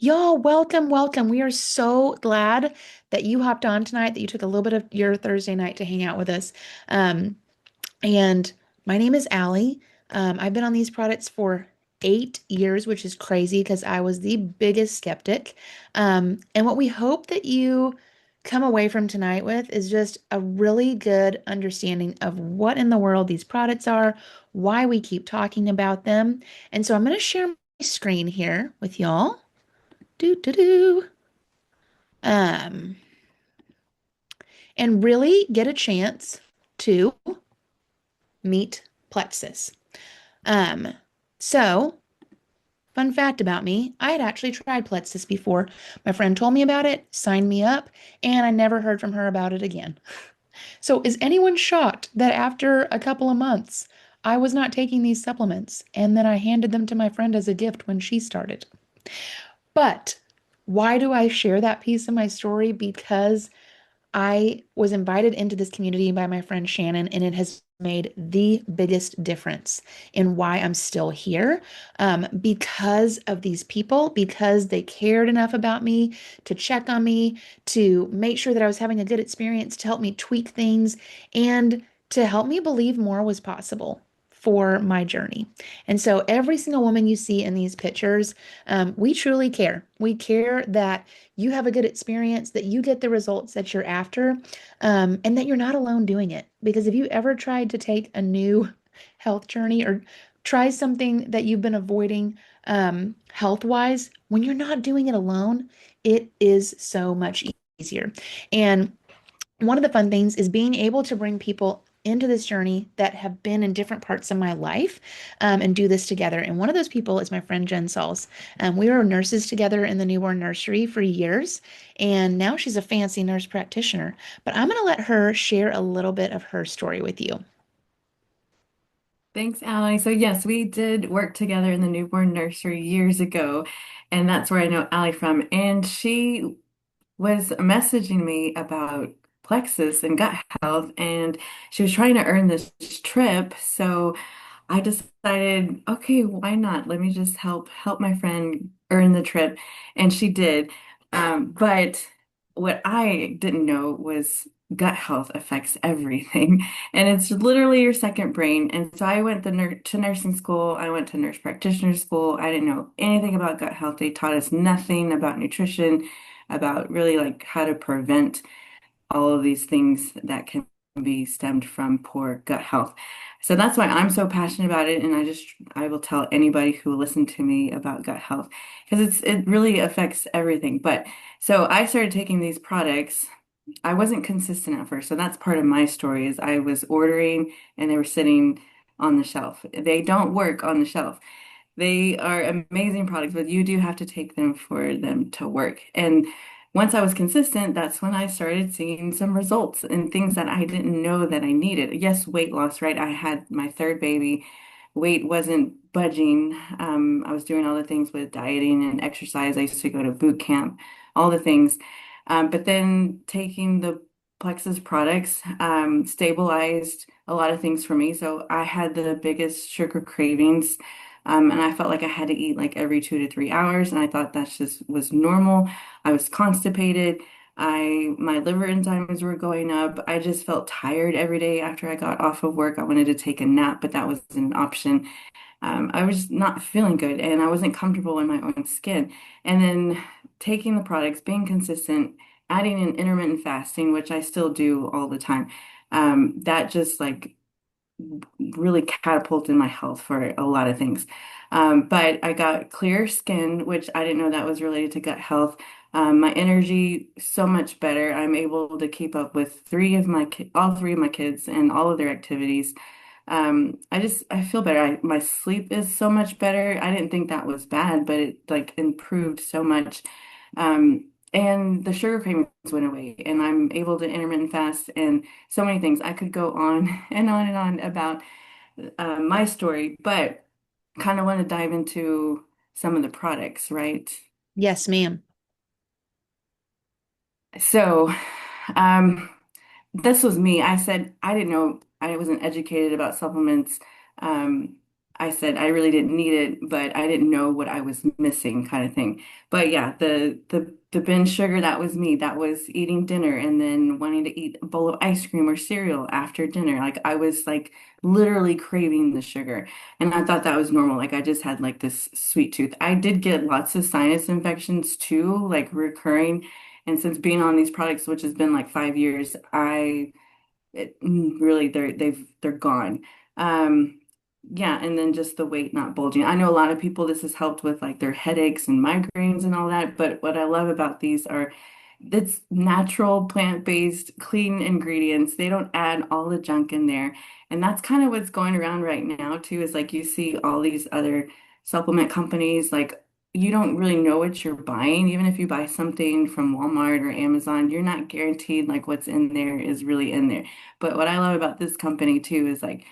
Y'all, welcome, welcome. We are so glad that you hopped on tonight, that you took a little bit of your Thursday night to hang out with us. Um, and my name is Allie. I've been on these products for 8 years, which is crazy because I was the biggest skeptic. And what we hope that you come away from tonight with is just a really good understanding of what in the world these products are, why we keep talking about them. And so I'm going to share my screen here with y'all. Do, do, do. Um, and really get a chance to meet Plexus. Um, so, fun fact about me, I had actually tried Plexus before. My friend told me about it, signed me up, and I never heard from her about it again. So, is anyone shocked that after a couple of months, I was not taking these supplements and then I handed them to my friend as a gift when she started? But why do I share that piece of my story? Because I was invited into this community by my friend Shannon, and it has made the biggest difference in why I'm still here. Because of these people, because they cared enough about me to check on me, to make sure that I was having a good experience, to help me tweak things, and to help me believe more was possible for my journey. And so every single woman you see in these pictures, we truly care. We care that you have a good experience, that you get the results that you're after, and that you're not alone doing it. Because if you ever tried to take a new health journey or try something that you've been avoiding health-wise, when you're not doing it alone, it is so much easier. And one of the fun things is being able to bring people into this journey that have been in different parts of my life and do this together. And one of those people is my friend Jen Sauls. We were nurses together in the newborn nursery for years, and now she's a fancy nurse practitioner. But I'm going to let her share a little bit of her story with you. Thanks, Allie. So yes, we did work together in the newborn nursery years ago, and that's where I know Allie from. And she was messaging me about Plexus and gut health, and she was trying to earn this trip. So I decided, okay, why not? Let me just help my friend earn the trip, and she did. But what I didn't know was gut health affects everything, and it's literally your second brain. And so I went to nursing school. I went to nurse practitioner school. I didn't know anything about gut health. They taught us nothing about nutrition, about really like how to prevent all of these things that can be stemmed from poor gut health. So that's why I'm so passionate about it. And I will tell anybody who will listen to me about gut health because it really affects everything. But so I started taking these products. I wasn't consistent at first. So that's part of my story is I was ordering and they were sitting on the shelf. They don't work on the shelf. They are amazing products, but you do have to take them for them to work. And once I was consistent, that's when I started seeing some results and things that I didn't know that I needed. Yes, weight loss, right? I had my third baby. Weight wasn't budging. I was doing all the things with dieting and exercise. I used to go to boot camp, all the things. But then taking the Plexus products stabilized a lot of things for me. So I had the biggest sugar cravings. And I felt like I had to eat like every 2 to 3 hours, and I thought that just was normal. I was constipated. My liver enzymes were going up. I just felt tired every day after I got off of work. I wanted to take a nap, but that wasn't an option. I was not feeling good, and I wasn't comfortable in my own skin. And then taking the products, being consistent, adding in intermittent fasting, which I still do all the time. That just like really catapulted my health for a lot of things. But I got clear skin, which I didn't know that was related to gut health. My energy so much better. I'm able to keep up with all three of my kids and all of their activities. I feel better. My sleep is so much better. I didn't think that was bad, but it like improved so much. And the sugar cravings went away, and I'm able to intermittent fast and so many things. I could go on and on and on about my story, but kind of want to dive into some of the products, right? Yes, ma'am. So, um, this was me. I said I didn't know I wasn't educated about supplements. I said I really didn't need it, but I didn't know what I was missing, kind of thing. But yeah, the binge sugar, that was me. That was eating dinner and then wanting to eat a bowl of ice cream or cereal after dinner. Like I was like literally craving the sugar. And I thought that was normal. Like I just had like this sweet tooth. I did get lots of sinus infections too, like recurring. And since being on these products, which has been like 5 years, really they're gone. Um, yeah, and then just the weight not bulging. I know a lot of people this has helped with like their headaches and migraines and all that, but what I love about these are it's natural, plant-based, clean ingredients. They don't add all the junk in there. And that's kind of what's going around right now too, is like you see all these other supplement companies, like you don't really know what you're buying. Even if you buy something from Walmart or Amazon, you're not guaranteed like what's in there is really in there. But what I love about this company too is like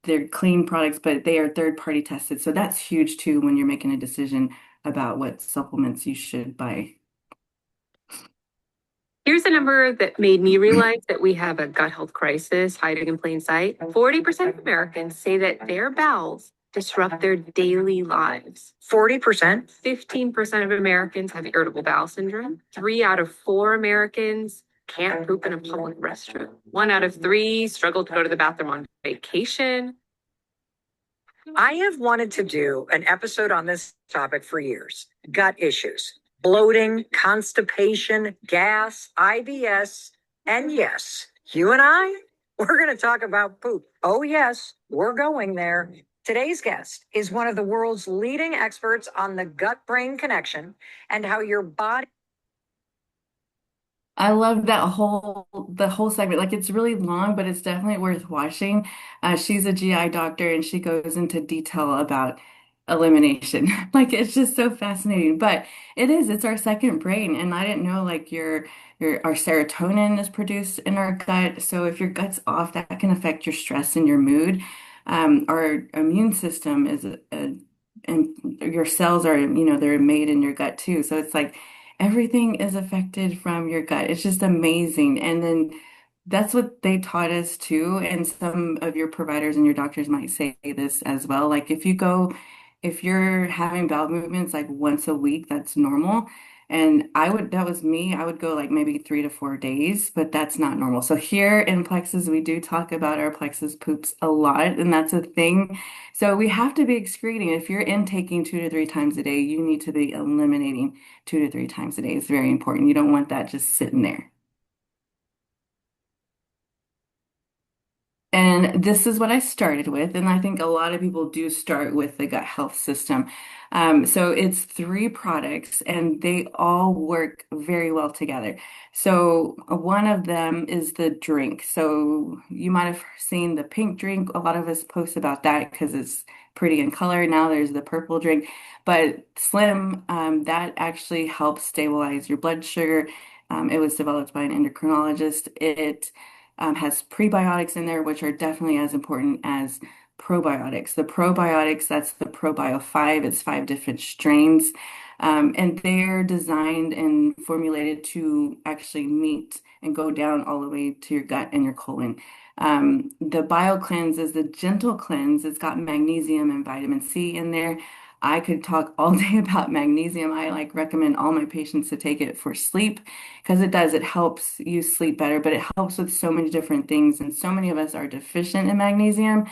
they're clean products, but they are third party tested. So that's huge too when you're making a decision about what supplements you should buy. Here's a number that made me realize that we have a gut health crisis hiding in plain sight. 40% of Americans say that their bowels disrupt their daily lives. 40%? 15% of Americans have irritable bowel syndrome. 3 out of 4 Americans can't poop in a public restroom. 1 out of 3 struggle to go to the bathroom on vacation. I have wanted to do an episode on this topic for years. Gut issues, bloating, constipation, gas, IBS, and yes, you and I, we're going to talk about poop. Oh, yes, we're going there. Today's guest is one of the world's leading experts on the gut-brain connection and how your body. I love the whole segment. Like it's really long, but it's definitely worth watching. She's a GI doctor and she goes into detail about elimination. Like it's just so fascinating. But it's our second brain. And I didn't know like our serotonin is produced in our gut. So if your gut's off, that can affect your stress and your mood. Our immune system and your cells are, they're made in your gut too. So it's like everything is affected from your gut. It's just amazing. And then that's what they taught us too. And some of your providers and your doctors might say this as well. Like if you're having bowel movements like once a week, that's normal. And that was me. I would go like maybe 3 to 4 days, but that's not normal. So here in Plexus, we do talk about our Plexus poops a lot, and that's a thing. So we have to be excreting. If you're intaking 2 to 3 times a day, you need to be eliminating 2 to 3 times a day. It's very important. You don't want that just sitting there. And this is what I started with. And I think a lot of people do start with the gut health system. So it's 3 products and they all work very well together. So one of them is the drink. So you might have seen the pink drink. A lot of us post about that because it's pretty in color. Now there's the purple drink. But Slim, that actually helps stabilize your blood sugar. It was developed by an endocrinologist. It has prebiotics in there, which are definitely as important as probiotics. The probiotics, that's the ProBio 5, it's 5 different strains. And they're designed and formulated to actually meet and go down all the way to your gut and your colon. The Bio Cleanse is the gentle cleanse. It's got magnesium and vitamin C in there. I could talk all day about magnesium. I like recommend all my patients to take it for sleep because it helps you sleep better, but it helps with so many different things. And so many of us are deficient in magnesium,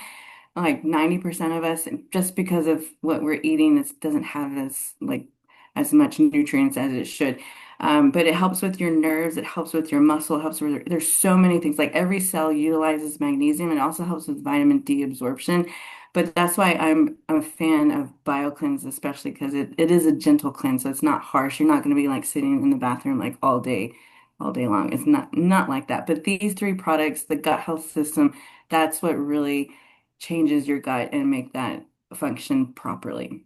like 90% of us, just because of what we're eating, it doesn't have as much nutrients as it should. But it helps with your nerves, it helps with your muscle, it helps with there's so many things. Like every cell utilizes magnesium. It also helps with vitamin D absorption. But that's why I'm a fan of BioCleanse, especially because it is a gentle cleanse, so it's not harsh. You're not going to be like sitting in the bathroom like all day long. It's not like that. But these 3 products, the gut health system, that's what really changes your gut and make that function properly.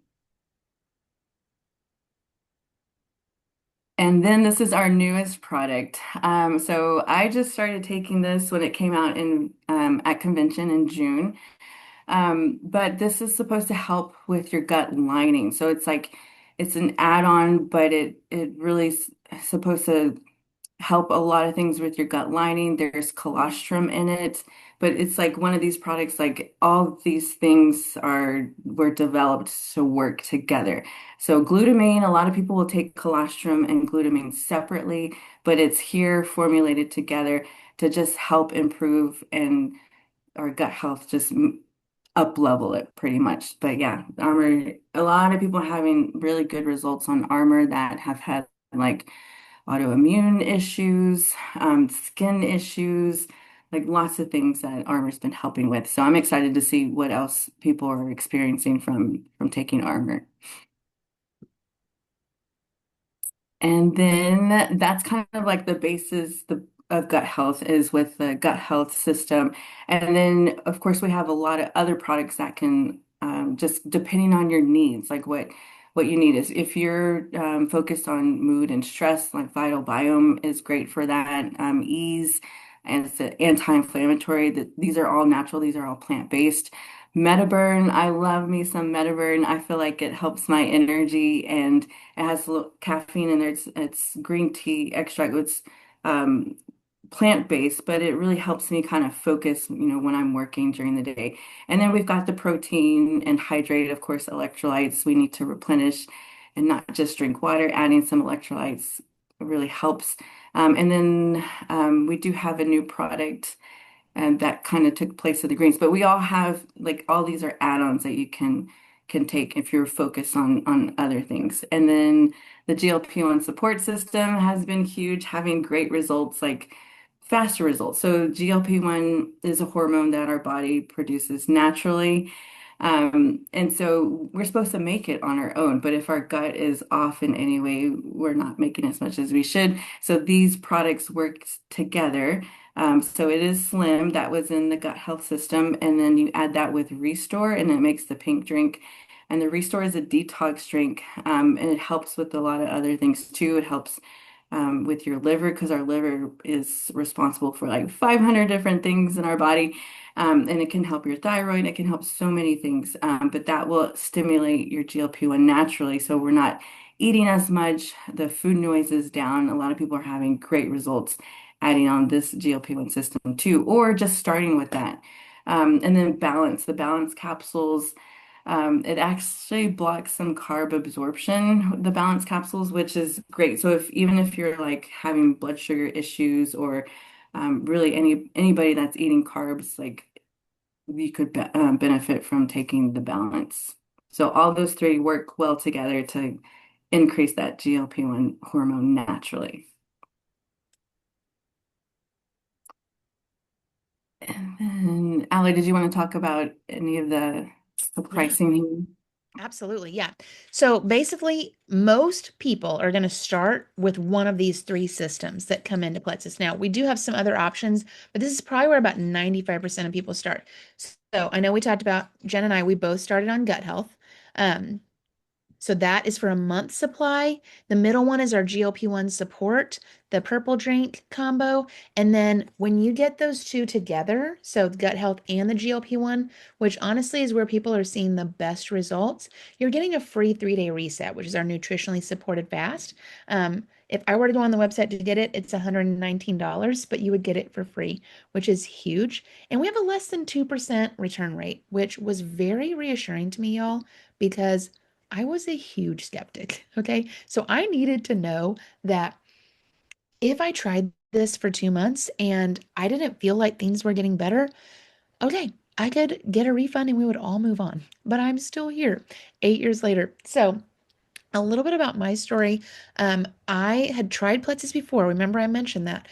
And then this is our newest product. So I just started taking this when it came out in at convention in June. But this is supposed to help with your gut lining. So it's an add-on, but it really supposed to help a lot of things with your gut lining. There's colostrum in it, but it's like one of these products, like all these things were developed to work together. So glutamine, a lot of people will take colostrum and glutamine separately, but it's here formulated together to just help improve and our gut health, just up level it pretty much. But yeah, armor, a lot of people having really good results on armor that have had like autoimmune issues, skin issues, like lots of things that armor's been helping with. So I'm excited to see what else people are experiencing from taking armor. And then that's kind of like the basis of gut health is with the gut health system. And then, of course, we have a lot of other products that can just depending on your needs, like what you need is if you're focused on mood and stress, like Vital Biome is great for that. Ease and it's anti-inflammatory. These are all natural. These are all plant-based. Metaburn, I love me some Metaburn. I feel like it helps my energy and it has a little caffeine in there. It's green tea extract. It's um, plant-based, but it really helps me kind of focus, when I'm working during the day. And then we've got the protein and hydrate, of course, electrolytes we need to replenish and not just drink water. Adding some electrolytes really helps. And then we do have a new product and that kind of took place of the greens. But we all have like all these are add-ons that you can take if you're focused on other things. And then the GLP-1 support system has been huge, having great results, like faster results. So GLP-1 is a hormone that our body produces naturally. And so we're supposed to make it on our own, but if our gut is off in any way, we're not making as much as we should. So these products work together. So it is Slim that was in the gut health system, and then you add that with Restore, and it makes the pink drink. And the Restore is a detox drink, and it helps with a lot of other things too. It helps with your liver because our liver is responsible for like 500 different things in our body. And it can help your thyroid. It can help so many things, but that will stimulate your GLP-1 naturally. So we're not eating as much. The food noise is down. A lot of people are having great results adding on this GLP-1 system too, or just starting with that. And then the balance capsules. It actually blocks some carb absorption, the balance capsules, which is great. So even if you're like having blood sugar issues or really anybody that's eating carbs, like you could benefit from taking the balance. So all those three work well together to increase that GLP-1 hormone naturally. And then, Allie, did you want to talk about any of the Yeah. pricing? Absolutely. Yeah. So basically, most people are going to start with one of these three systems that come into Plexus. Now, we do have some other options, but this is probably where about 95% of people start. So I know we talked about Jen and I, we both started on gut health. Um, so that is for a month supply. The middle one is our GLP-1 support, the purple drink combo. And then when you get those two together, so gut health and the GLP-1, which honestly is where people are seeing the best results, you're getting a free 3-day reset, which is our nutritionally supported fast. If I were to go on the website to get it, it's $119, but you would get it for free, which is huge. And we have a less than 2% return rate, which was very reassuring to me, y'all, because I was a huge skeptic. Okay. So I needed to know that if I tried this for 2 months and I didn't feel like things were getting better, okay, I could get a refund and we would all move on. But I'm still here 8 years later. So a little bit about my story. I had tried Plexus before. Remember, I mentioned that.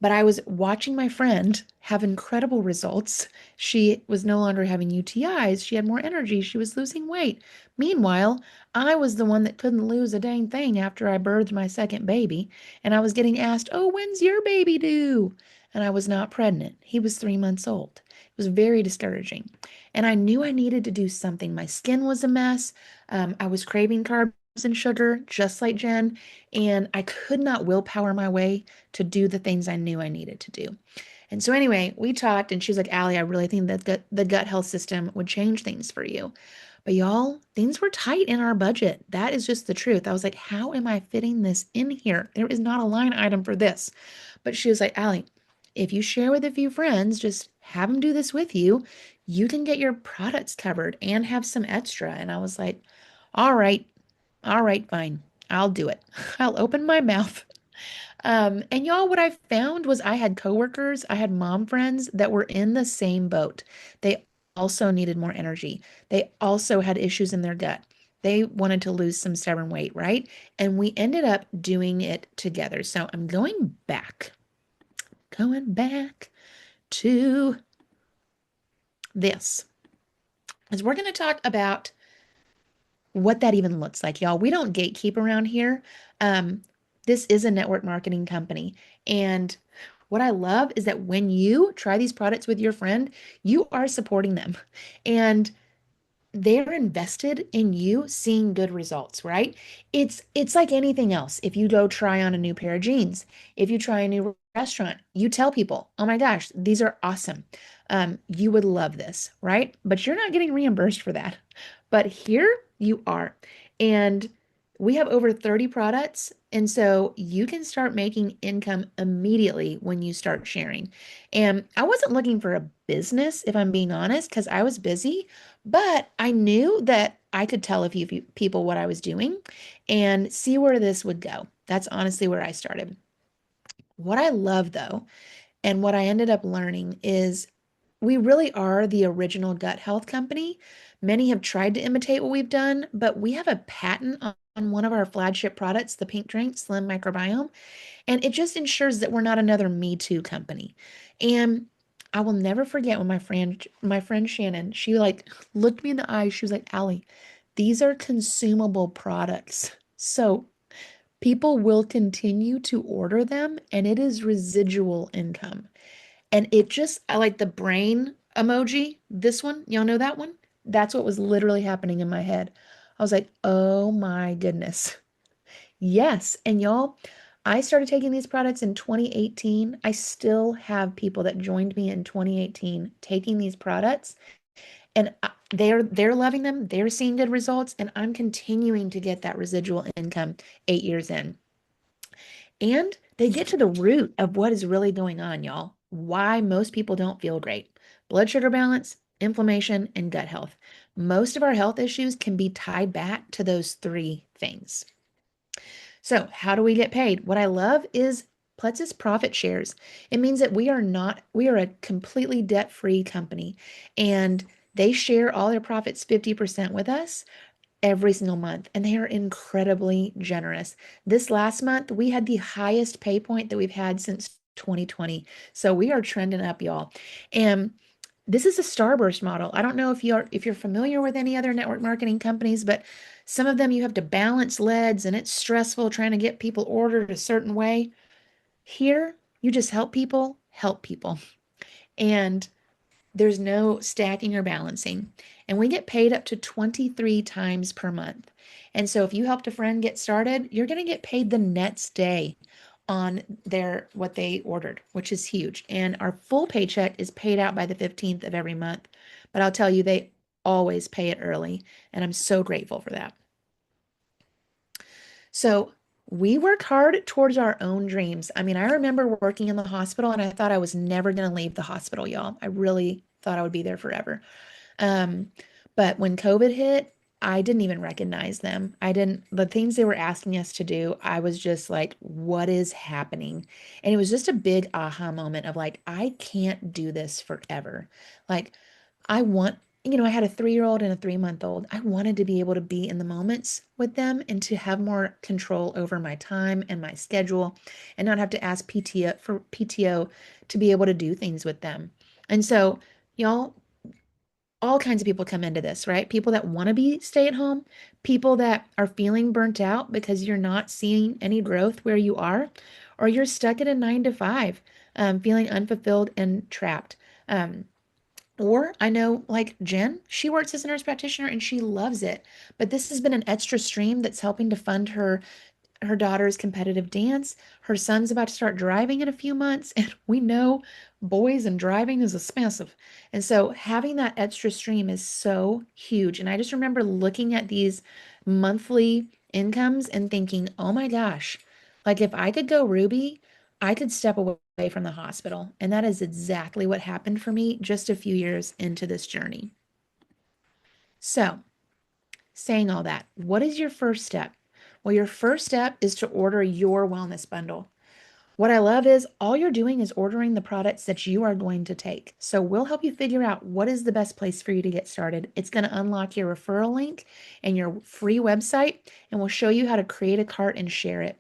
But I was watching my friend have incredible results. She was no longer having UTIs. She had more energy. She was losing weight. Meanwhile, I was the one that couldn't lose a dang thing after I birthed my second baby. And I was getting asked, "Oh, when's your baby due?" And I was not pregnant. He was 3 months old. It was very discouraging. And I knew I needed to do something. My skin was a mess. I was craving carbs and sugar, just like Jen. And I could not willpower my way to do the things I knew I needed to do. And so anyway, we talked and she was like, "Allie, I really think that the gut health system would change things for you." But y'all, things were tight in our budget. That is just the truth. I was like, how am I fitting this in here? There is not a line item for this. But she was like, Allie, if you share with a few friends, just have them do this with you, you can get your products covered and have some extra. And I was like, all right, all right, fine. I'll do it. I'll open my mouth. And y'all, what I found was I had coworkers, I had mom friends that were in the same boat. They also needed more energy. They also had issues in their gut. They wanted to lose some stubborn weight, right? And we ended up doing it together. So I'm going back to this, because we're going to talk about what that even looks like, y'all. We don't gatekeep around here. Um, this is a network marketing company. And what I love is that when you try these products with your friend, you are supporting them. And they're invested in you seeing good results, right? It's like anything else. If you go try on a new pair of jeans, if you try a new restaurant, you tell people, "Oh my gosh, these are awesome. You would love this," right? But you're not getting reimbursed for that. But here you are. And we have over 30 products. And so you can start making income immediately when you start sharing. And I wasn't looking for a business, if I'm being honest, because I was busy. But I knew that I could tell a few people what I was doing and see where this would go. That's honestly where I started. What I love, though, and what I ended up learning is we really are the original gut health company. Many have tried to imitate what we've done, but we have a patent on one of our flagship products, the pink drink, Slim Microbiome. And it just ensures that we're not another Me Too company. And I will never forget when my friend Shannon, she like looked me in the eyes. She was like, Allie, these are consumable products. So people will continue to order them and it is residual income. And it just, I like the brain emoji, this one, y'all know that one? That's what was literally happening in my head. I was like, oh my goodness. Yes. And y'all, I started taking these products in 2018. I still have people that joined me in 2018 taking these products and they're loving them. They're seeing good results and I'm continuing to get that residual income 8 years in. And they get to the root of what is really going on, y'all. Why most people don't feel great. Blood sugar balance, inflammation, and gut health. Most of our health issues can be tied back to those three things. So, how do we get paid? What I love is Plexus profit shares. It means that we are a completely debt-free company and they share all their profits 50% with us every single month, and they are incredibly generous. This last month, we had the highest pay point that we've had since 2020. So we are trending up, y'all. And this is a starburst model. I don't know if you're familiar with any other network marketing companies, but some of them you have to balance leads and it's stressful trying to get people ordered a certain way. Here, you just help people. And there's no stacking or balancing. And we get paid up to 23 times per month. And so if you helped a friend get started, you're going to get paid the next day on their what they ordered, which is huge. And our full paycheck is paid out by the 15th of every month. But I'll tell you, they always pay it early. And I'm so grateful for that. So we work hard towards our own dreams. I mean, I remember working in the hospital and I thought I was never going to leave the hospital, y'all. I really thought I would be there forever. Um, but when COVID hit, I didn't even recognize them. The things they were asking us to do, I was just like, what is happening? And it was just a big aha moment of like, I can't do this forever. Like, I want, I had a 3-year-old and a 3-month-old. I wanted to be able to be in the moments with them and to have more control over my time and my schedule and not have to ask PTO to be able to do things with them. And so, y'all, all kinds of people come into this, right? People that want to be stay at home, people that are feeling burnt out because you're not seeing any growth where you are, or you're stuck at a 9 to 5, feeling unfulfilled and trapped. Or I know like Jen, she works as a nurse practitioner and she loves it, but this has been an extra stream that's helping to fund her her daughter's competitive dance. Her son's about to start driving in a few months, and we know boys and driving is expensive. And so having that extra stream is so huge. And I just remember looking at these monthly incomes and thinking, oh my gosh, like if I could go Ruby, I could step away from the hospital. And that is exactly what happened for me just a few years into this journey. So, saying all that, what is your first step? Well, your first step is to order your wellness bundle. What I love is all you're doing is ordering the products that you are going to take. So we'll help you figure out what is the best place for you to get started. It's going to unlock your referral link and your free website, and we'll show you how to create a cart and share it.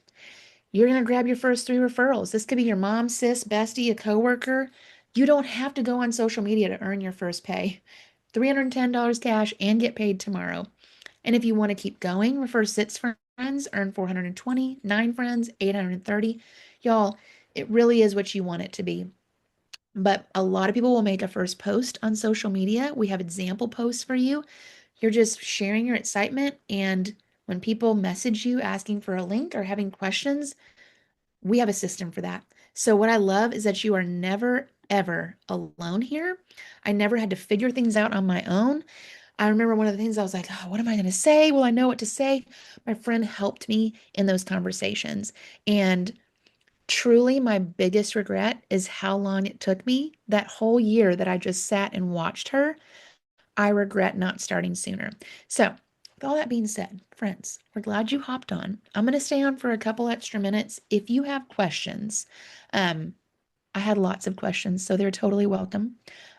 You're going to grab your first 3 referrals. This could be your mom, sis, bestie, a coworker. You don't have to go on social media to earn your first pay. $310 cash and get paid tomorrow. And if you want to keep going, refer 6 friends, earn 420, 9 friends, 830. Y'all, it really is what you want it to be. But a lot of people will make a first post on social media. We have example posts for you. You're just sharing your excitement. And when people message you asking for a link or having questions, we have a system for that. So, what I love is that you are never, ever alone here. I never had to figure things out on my own. I remember one of the things I was like, oh, what am I going to say? Will I know what to say? My friend helped me in those conversations. And truly, my biggest regret is how long it took me. That whole year that I just sat and watched her, I regret not starting sooner. So, with all that being said, friends, we're glad you hopped on. I'm going to stay on for a couple extra minutes. If you have questions, um, I had lots of questions, so they're totally welcome.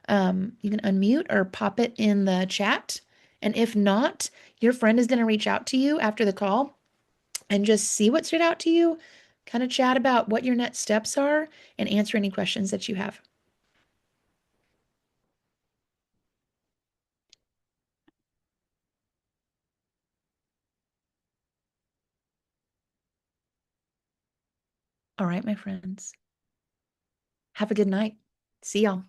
You can unmute or pop it in the chat. And if not, your friend is going to reach out to you after the call and just see what stood out to you, kind of chat about what your next steps are, and answer any questions that you have. All right, my friends. Have a good night. See y'all.